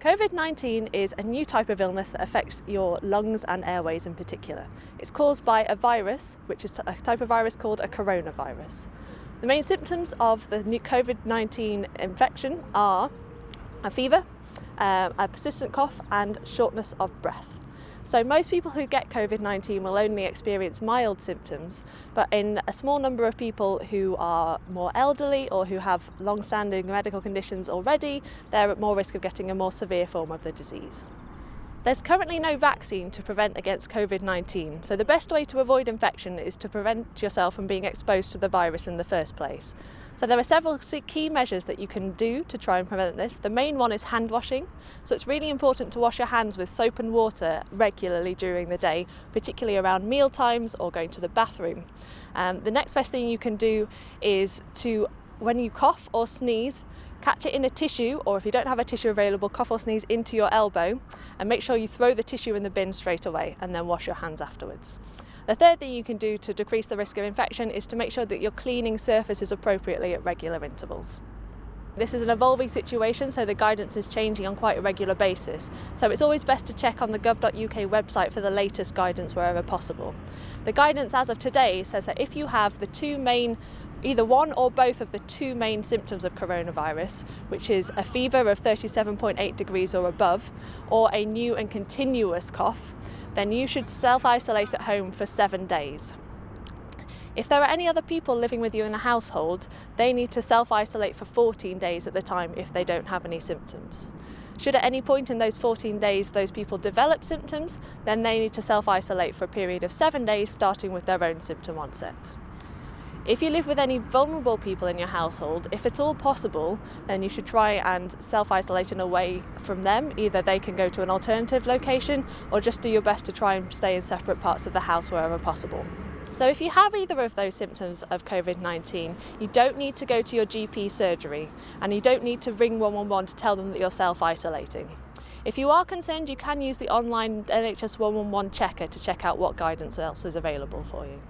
COVID-19 is a new type of illness that affects your lungs and airways in particular. It's caused by a virus, which is a type of virus called a coronavirus. The main symptoms of the new COVID-19 infection are a fever, a persistent cough and shortness of breath. So most people who get COVID-19 will only experience mild symptoms, but in a small number of people who are more elderly or who have long-standing medical conditions already, they're at more risk of getting a more severe form of the disease. There's currently no vaccine to prevent against COVID-19, so the best way to avoid infection is to prevent yourself from being exposed to the virus in the first place. So there are several key measures that you can do to try and prevent this. The main one is hand washing, so it's really important to wash your hands with soap and water regularly during the day, particularly around meal times or going to the bathroom. The next best thing you can do is to, when you cough or sneeze, catch it in a tissue, or if you don't have a tissue available, cough or sneeze into your elbow and make sure you throw the tissue in the bin straight away and then wash your hands afterwards. The third thing you can do to decrease the risk of infection is to make sure that you're cleaning surfaces appropriately at regular intervals. This is an evolving situation, so the guidance is changing on quite a regular basis. So it's always best to check on the gov.uk website for the latest guidance wherever possible. The guidance as of today says that if you have the two main, either one or both of the two main symptoms of coronavirus, which is a fever of 37.8 degrees or above, or a new and continuous cough, then you should self-isolate at home for 7 days. If there are any other people living with you in a household, they need to self-isolate for 14 days at the time if they don't have any symptoms. Should at any point in those 14 days those people develop symptoms, then they need to self-isolate for a period of 7 days, starting with their own symptom onset. If you live with any vulnerable people in your household, if it's all possible, then you should try and self-isolate in a way from them. Either they can go to an alternative location or just do your best to try and stay in separate parts of the house wherever possible. So if you have either of those symptoms of COVID-19, you don't need to go to your GP surgery and you don't need to ring 111 to tell them that you're self-isolating. If you are concerned, you can use the online NHS 111 checker to check out what guidance else is available for you.